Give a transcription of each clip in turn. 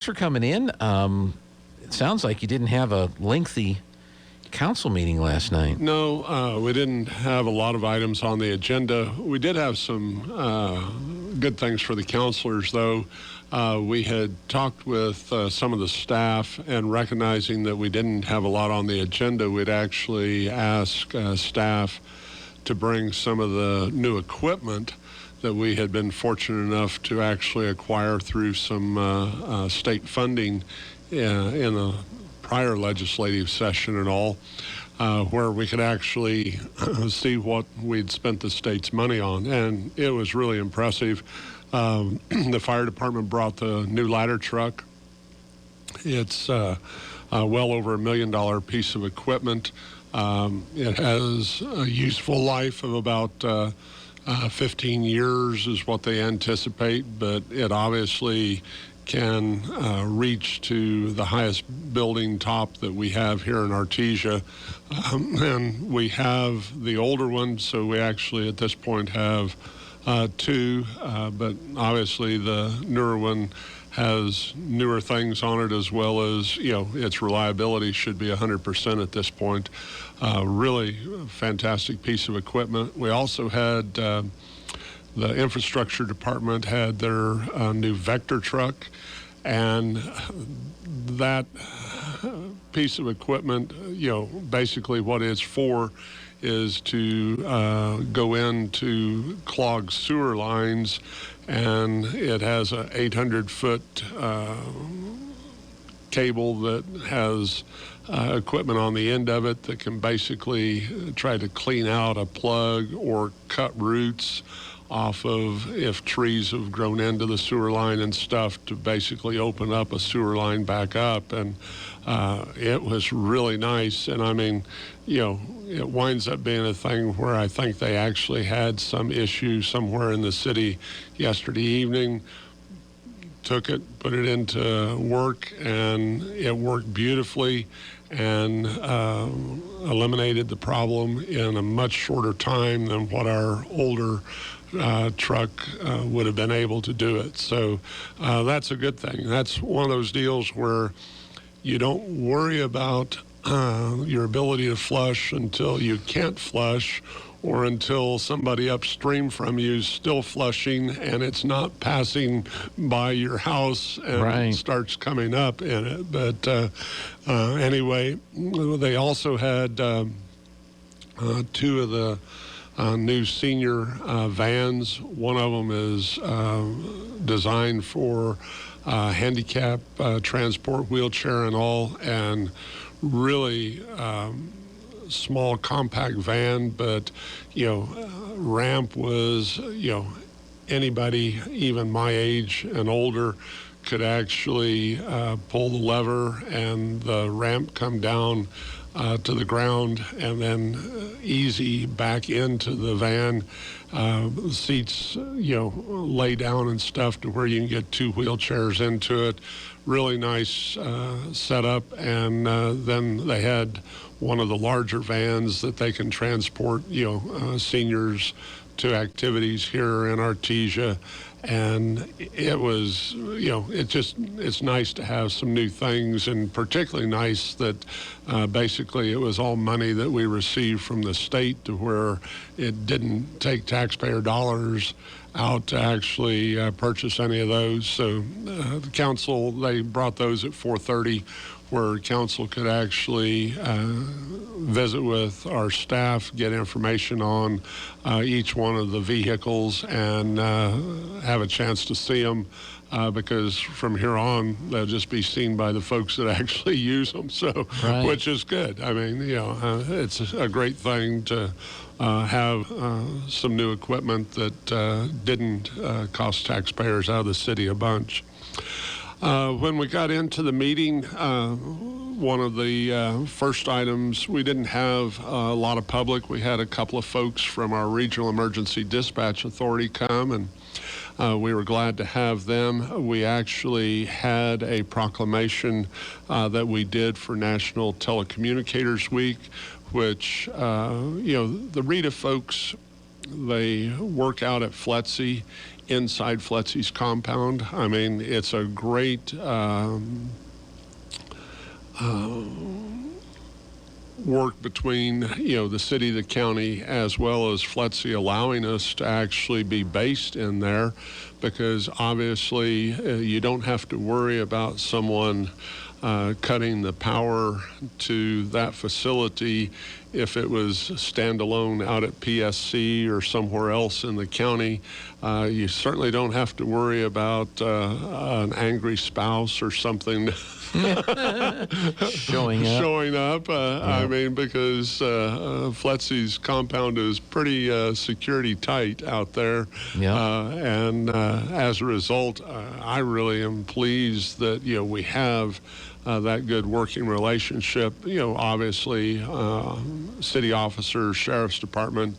For coming in. It sounds like you didn't have a lengthy council meeting last night. No, we didn't have a lot of items on the agenda. We did have some good things for the counselors, though. We had talked with some of the staff, and recognizing that we didn't have a lot on the agenda, we'd actually ask staff to bring some of the new equipment that we had been fortunate enough to actually acquire through some state funding in a prior legislative session and all, where we could actually see what we'd spent the state's money on. And it was really impressive. The fire department brought the new ladder truck. It's well over $1 million piece of equipment. It has a useful life of about 15 years is what they anticipate, but it obviously can reach to the highest building top that we have here in Artesia. And we have the older one, so we actually at this point have two, but obviously the newer one has newer things on it, as well as, its reliability should be 100% at this point. Really fantastic piece of equipment. We also had the infrastructure department had their new Vector truck, and that piece of equipment, basically what it's for is to go into clogged sewer lines, and it has a 800-foot cable that has equipment on the end of it that can basically try to clean out a plug or cut roots off of if trees have grown into the sewer line and stuff, to basically open up a sewer line back up. And it was really nice. And I mean, it winds up being a thing where I think they actually had some issue somewhere in the city yesterday evening. Took it, put it into work, and it worked beautifully and eliminated the problem in a much shorter time than what our older truck would have been able to do it. So that's a good thing. That's one of those deals where you don't worry about your ability to flush until you can't flush, or until somebody upstream from you is still flushing and it's not passing by your house and starts coming up in it. But anyway, they also had two of the new senior vans. One of them is designed for handicap transport, wheelchair and all, and really small compact van, but ramp was, anybody even my age and older could actually pull the lever and the ramp come down to the ground, and then easy back into the van. Seats, lay down and stuff to where you can get two wheelchairs into it. Really nice setup. And then they had one of the larger vans that they can transport, seniors to activities here in Artesia. And it was, it's nice to have some new things, and particularly nice that basically it was all money that we received from the state, to where it didn't take taxpayer dollars out to actually purchase any of those. So the council, they brought those at 4:30, where council could actually visit with our staff, get information on each one of the vehicles, and have a chance to see them, because from here on, they'll just be seen by the folks that actually use them, so which is good. I mean, it's a great thing to have some new equipment that didn't cost taxpayers out of the city a bunch. When we got into the meeting, one of the first items, we didn't have a lot of public. We had a couple of folks from our Regional Emergency Dispatch Authority come, and we were glad to have them. We actually had a proclamation that we did for National Telecommunicators Week, which, the RETA folks, they work out at FLETC inside Fletzy's compound. I mean, it's a great work between, the city, the county, as well as Fletzy, allowing us to actually be based in there, because obviously you don't have to worry about someone cutting the power to that facility if it was standalone out at PSC or somewhere else in the county. You certainly don't have to worry about an angry spouse or something showing up. I mean, because Fletzy's compound is pretty security tight out there. And as a result, I really am pleased that, we have that good working relationship. Obviously, city officers, sheriff's department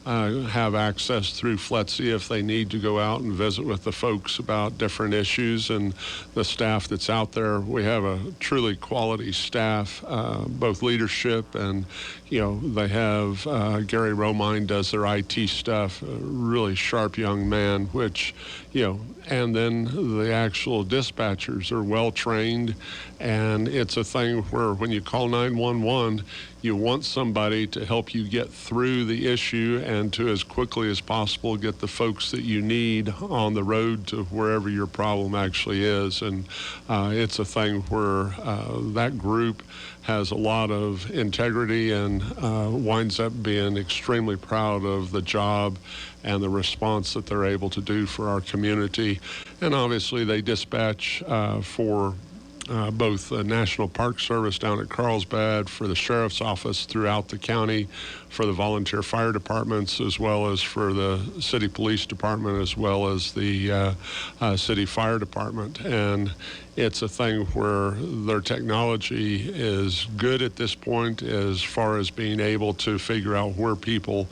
have access through Fletzy if they need to go out and visit with the folks about different issues, and the staff that's out there. We have a truly quality staff, both leadership and, they have Gary Romine does their IT stuff, a really sharp young man, which, and then the actual dispatchers are well trained. And it's a thing where when you call 911, you want somebody to help you get through the issue and to, as quickly as possible, get the folks that you need on the road to wherever your problem actually is. And it's a thing where that group has a lot of integrity and winds up being extremely proud of the job and the response that they're able to do for our community. And obviously they dispatch for both the National Park Service down at Carlsbad, for the Sheriff's Office throughout the county, for the volunteer fire departments, as well as for the City Police Department, as well as the City Fire Department. And it's a thing where their technology is good at this point as far as being able to figure out where people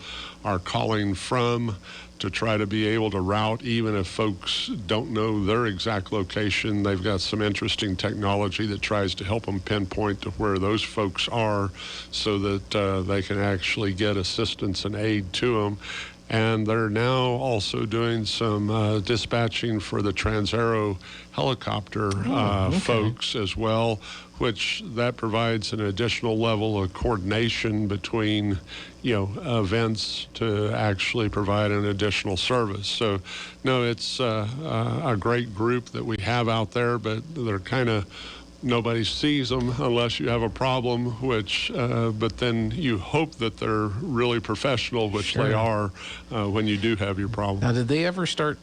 are calling from, to try to be able to route, even if folks don't know their exact location. They've got some interesting technology that tries to help them pinpoint to where those folks are, so that they can actually get assistance and aid to them. And they're now also doing some dispatching for the Trans-Aero helicopter folks as well, which that provides an additional level of coordination between, events to actually provide an additional service. So, no, it's a great group that we have out there, but they're kind of, nobody sees them unless you have a problem, which, but then you hope that they're really professional, which they are when you do have your problem. Now, did they ever start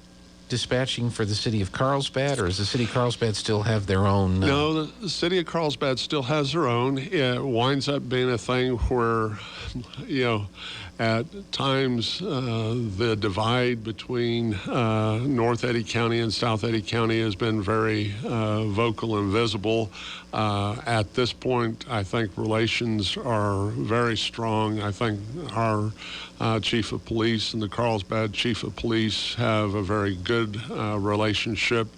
dispatching for the city of Carlsbad, or does the city of Carlsbad still have their own? No, the city of Carlsbad still has their own. It winds up being a thing where, at times the divide between North Eddy County and South Eddy County has been very vocal and visible. At this point, I think relations are very strong. I think our chief of police and the Carlsbad chief of police have a very good relationship.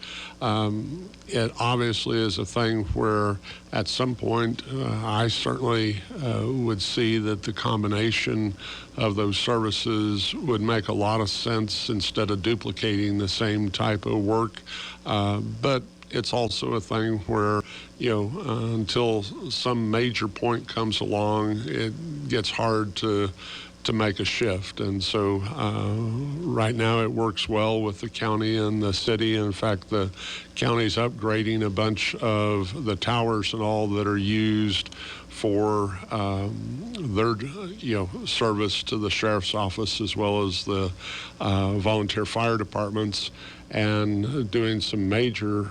It obviously is a thing where at some point I certainly would see that the combination of those services would make a lot of sense instead of duplicating the same type of work. But it's also a thing where, until some major point comes along, it gets hard to make a shift. And so right now it works well with the county and the city. In fact, the county's upgrading a bunch of the towers and all that are used for their service to the sheriff's office, as well as the volunteer fire departments, and doing some major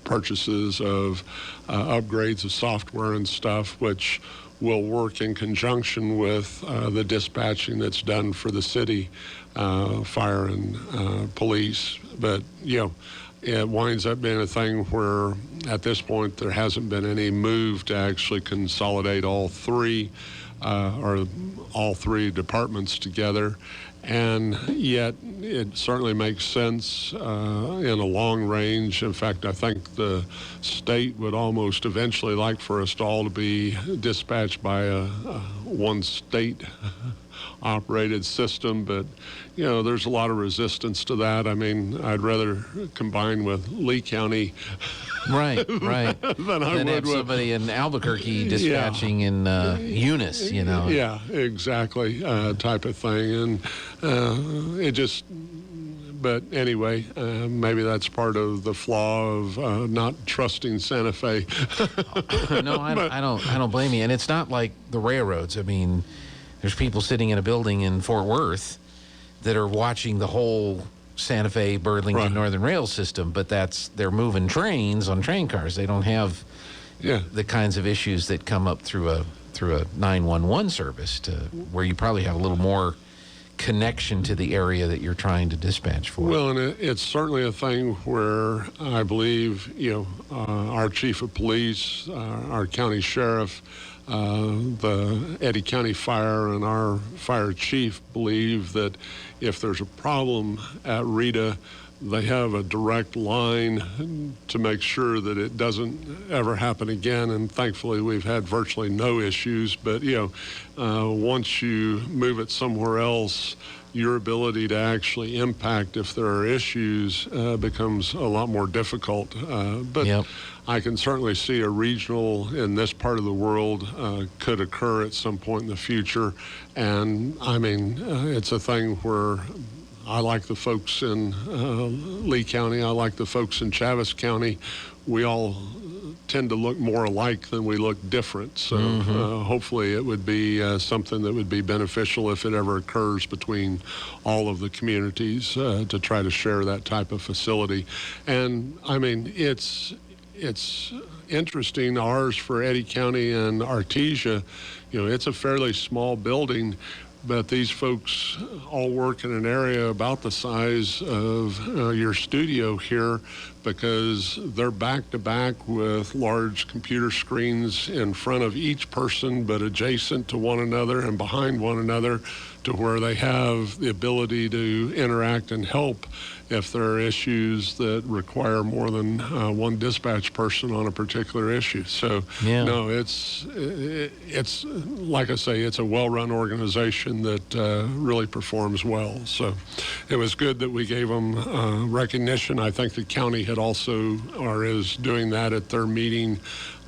purchases of upgrades of software and stuff, which will work in conjunction with the dispatching that's done for the city fire and police. But it winds up being a thing where at this point there hasn't been any move to actually consolidate all three. or all three departments together. And yet it certainly makes sense in a long range. In fact, I think the state would almost eventually like for us all to be dispatched by a one state operated system, but there's a lot of resistance to that. I mean, I'd rather combine with Lee County Right. than I Then would have with somebody in Albuquerque dispatching in Eunice, Yeah, exactly, type of thing. And it just, but anyway, maybe that's part of the flaw of not trusting Santa Fe. No, I don't blame you. And it's not like the railroads. I mean, there's people sitting in a building in Fort Worth that are watching the whole Santa Fe, Burlington, Right. Northern Rail system, but they're moving trains on train cars. They don't have the kinds of issues that come up through a 911 service, to where you probably have a little more connection to the area that you're trying to dispatch for. Well, and it's certainly a thing where I believe, our chief of police, our county sheriff, the Eddy County Fire, and our fire chief believe that if there's a problem at Rita, they have a direct line to make sure that it doesn't ever happen again. And thankfully, we've had virtually no issues. But, once you move it somewhere else, your ability to actually impact if there are issues becomes a lot more difficult. But Yep. I can certainly see a regional in this part of the world could occur at some point in the future. And I mean, it's a thing where I like the folks in Lee County. I like the folks in Chaves County. We all tend to look more alike than we look different. So hopefully it would be something that would be beneficial if it ever occurs between all of the communities to try to share that type of facility. And I mean, it's interesting. Ours for Eddy County and Artesia, it's a fairly small building, but these folks all work in an area about the size of your studio here, because they're back to back with large computer screens in front of each person, but adjacent to one another and behind one another, to where they have the ability to interact and help if there are issues that require more than one dispatch person on a particular issue. So, no, it's like I say, it's a well-run organization that really performs well. So it was good that we gave them recognition. I think the county had also, or is doing that at their meeting.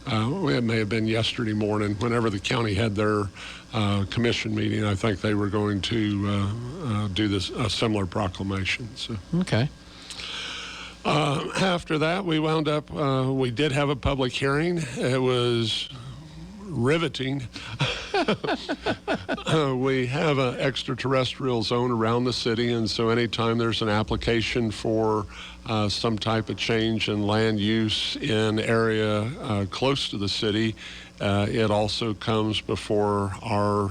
It may have been yesterday morning, whenever the county had their commission meeting. I think they were going to do a similar proclamation. So. Okay. After that, we wound up, we did have a public hearing. It was riveting. We have an extraterrestrial zone around the city, and so anytime there's an application for some type of change in land use in area close to the city, it also comes before our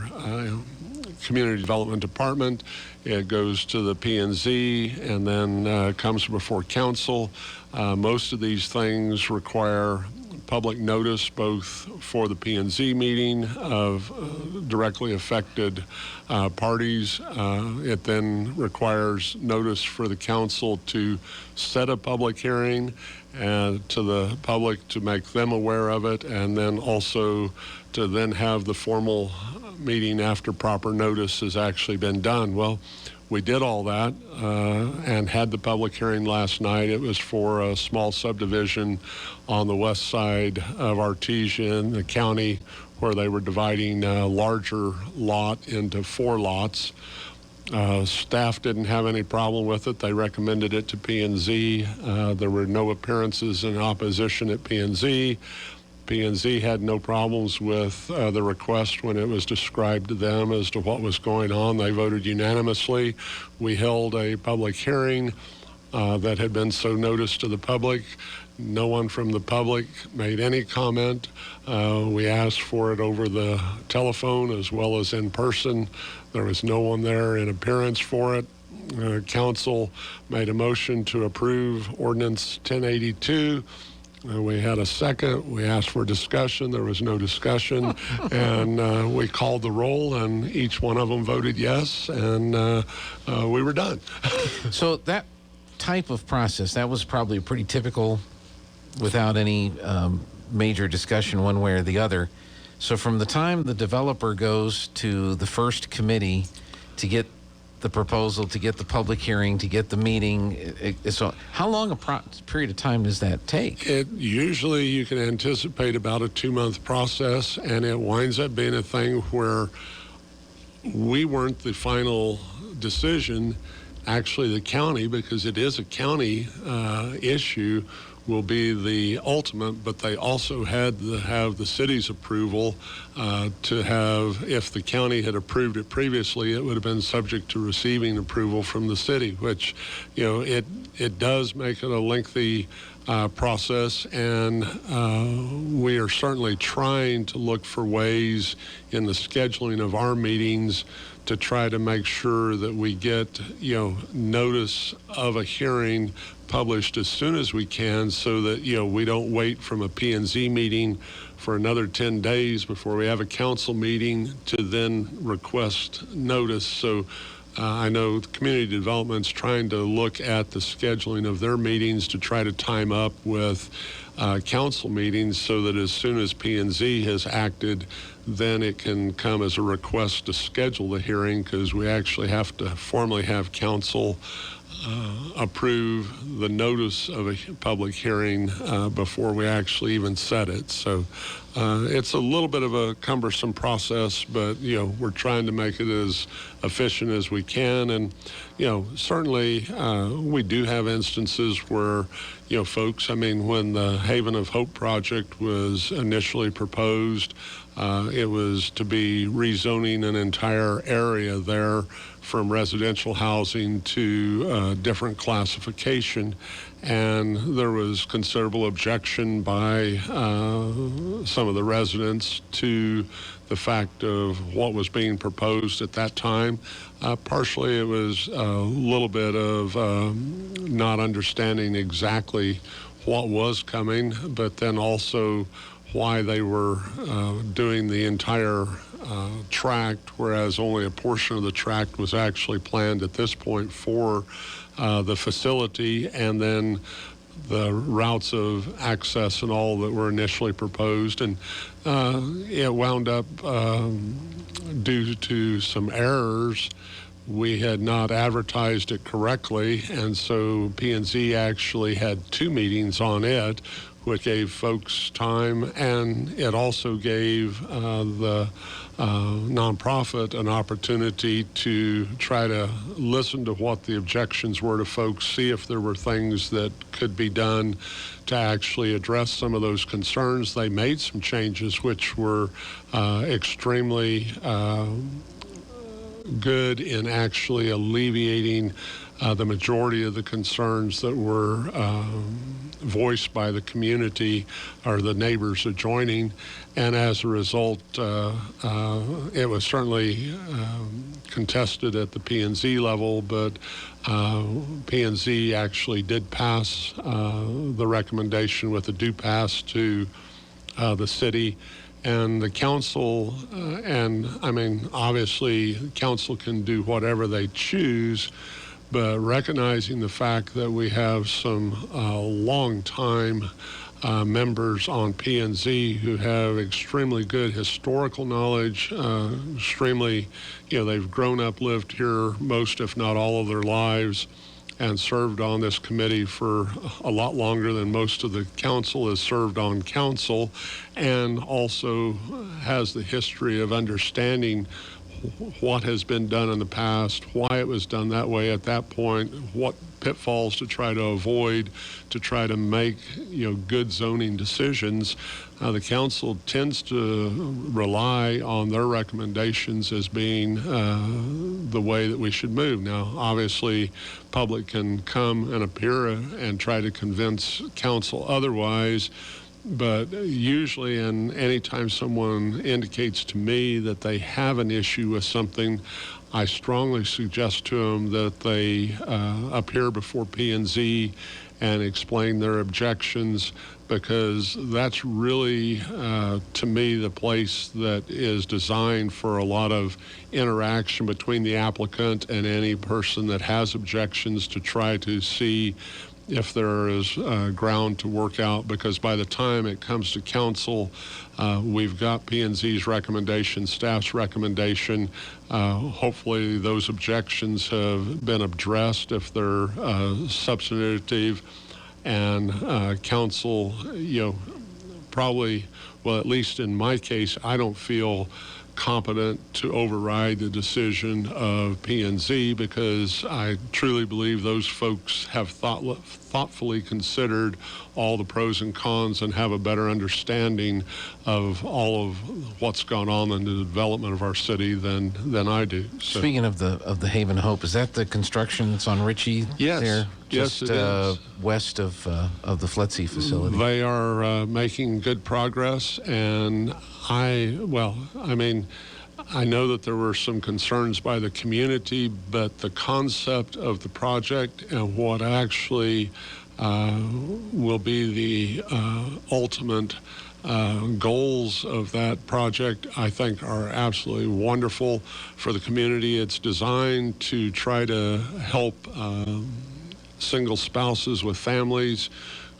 Community Development Department. It goes to the P&Z and then comes before council. Most of these things require public notice, both for the P&Z meeting of directly affected parties. It then requires notice for the council to set a public hearing and to the public to make them aware of it, and then also to then have the formal meeting after proper notice has actually been done. Well, we did all that and had the public hearing last night. It was for a small subdivision on the west side of Artesia in the county, where they were dividing a larger lot into 4 lots. Staff didn't have any problem with it. They recommended it to P&Z. There were no appearances in opposition at P&Z. P&Z had no problems with the request when it was described to them as to what was going on. They voted unanimously. We held a public hearing that had been so noticed to the public. No one from the public made any comment. We asked for it over the telephone as well as in person. There was no one there in appearance for it. Council made a motion to approve Ordinance 1082. We had a second. We asked for discussion. There was no discussion. And we called the roll, and each one of them voted yes, and we were done. So that type of process, that was probably pretty typical without any major discussion one way or the other. So from the time the developer goes to the first committee to get the proposal, to get the public hearing, to get the meeting, so how long a period of time does that take? Usually you can anticipate about a 2-month process, and it winds up being a thing where we weren't the final decision. Actually, the county, because it is a county issue, will be the ultimate, but they also had to have the city's approval to have, if the county had approved it previously, it would have been subject to receiving approval from the city, which, it does make it a lengthy process, and we are certainly trying to look for ways in the scheduling of our meetings to try to make sure that we get, notice of a hearing published as soon as we can, so that, we don't wait from a P&Z meeting for another 10 days before we have a council meeting to then request notice. So I know community development's trying to look at the scheduling of their meetings to try to time up with council meetings, so that as soon as P&Z has acted, then it can come as a request to schedule the hearing, because we actually have to formally have council approve the notice of a public hearing before we actually even set it. So it's a little bit of a cumbersome process, but we're trying to make it as efficient as we can. And certainly we do have instances where folks, when the Haven of Hope project was initially proposed, it was to be rezoning an entire area there from residential housing to different classification, and there was considerable objection by some of the residents to the fact of what was being proposed at that time. Partially it was a little bit of not understanding exactly what was coming, but then also why they were doing the entire tract, whereas only a portion of the tract was actually planned at this point for the facility, and then the routes of access and all that were initially proposed. And it wound up, due to some errors, we had not advertised it correctly, and so P&Z actually had 2 meetings on it, which gave folks time, and it also gave the nonprofit an opportunity to try to listen to what the objections were to folks, see if there were things that could be done to actually address some of those concerns. They made some changes which were extremely good in actually alleviating the majority of the concerns that were voiced by the community or the neighbors adjoining. And as a result, it was certainly contested at the P&Z level, but P&Z actually did pass the recommendation with a due pass to the city. And the council, obviously, council can do whatever they choose, but recognizing the fact that we have some long-time members on P&Z who have extremely good historical knowledge, they've grown up, lived here most, if not all, of their lives, and served on this committee for a lot longer than most of the council has served on council, and also has the history of understanding what has been done in the past, why it was done that way at that point, what pitfalls to try to avoid to try to make good zoning decisions. The council tends to rely on their recommendations as being the way that we should move. Now, obviously, public can come and appear and try to convince council otherwise. But usually, and anytime someone indicates to me that they have an issue with something, I strongly suggest to them that they appear before P&Z and explain their objections, because that's really, to me, the place that is designed for a lot of interaction between the applicant and any person that has objections, to try to see if there is ground to work out, because by the time it comes to council, we've got P&Z's recommendation, staff's recommendation. Hopefully those objections have been addressed if they're substantive, and council, probably, well, at least in my case, I don't feel competent to override the decision of P&Z, because I truly believe those folks have thoughtfully considered all the pros and cons and have a better understanding of all of what's gone on in the development of our city than I do. So, speaking of the Haven Hope, is that the construction that's on Ritchie? Yes. There? Yes, Just it is. West of the Fletsy facility. They are making good progress, and I know that there were some concerns by the community, but the concept of the project and what actually will be the ultimate goals of that project, I think, are absolutely wonderful for the community. It's designed to try to help single spouses with families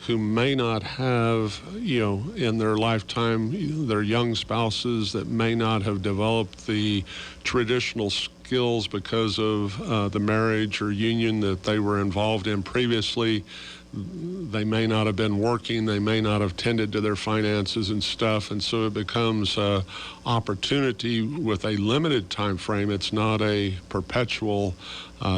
who may not have, in their lifetime, their young spouses that may not have developed the traditional skills because of the marriage or union that they were involved in previously. They may not have been working, they may not have tended to their finances and stuff, and so it becomes an opportunity with a limited time frame. It's not a perpetual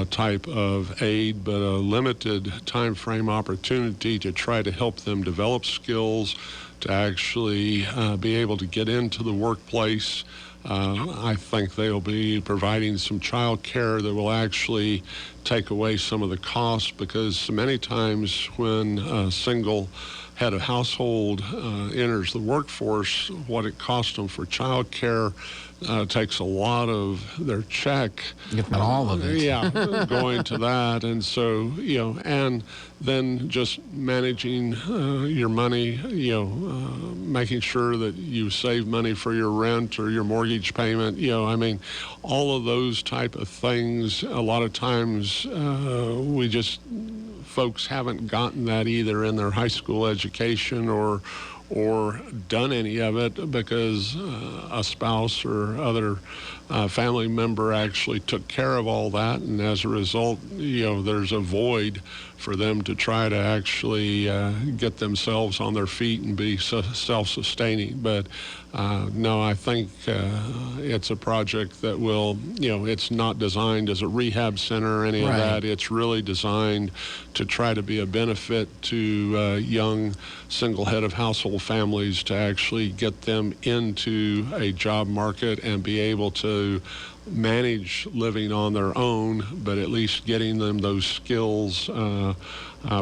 type of aid, but a limited time frame opportunity to try to help them develop skills, to actually be able to get into the workplace. I think they'll be providing some child care that will actually take away some of the costs, because many times when a single head of household enters the workforce, what it costs them for child care takes a lot of their check. If not all of it. Going to that. And so, and then just managing your money, making sure that you save money for your rent or your mortgage payment, all of those type of things. A lot of times folks haven't gotten that either in their high school education or done any of it because a spouse or other family member actually took care of all that, and as a result, there's a void for them to try to actually get themselves on their feet and be self-sustaining. But no, I think it's a project that will, it's not designed as a rehab center or any of that. It's really designed to try to be a benefit to young single head of household families, to actually get them into a job market and be able to manage living on their own, but at least getting them those skills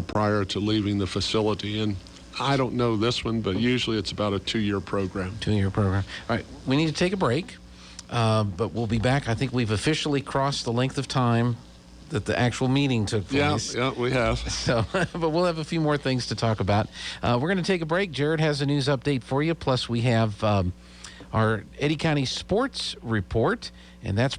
prior to leaving the facility. And I don't know this one, but usually it's about a 2-year program. 2-year program. All right, we need to take a break, but we'll be back. I think we've officially crossed the length of time that the actual meeting took place. Yeah, we have. So, but we'll have a few more things to talk about. We're going to take a break. Jared has a news update for you. Plus, we have our Eddy County Sports Report, and that's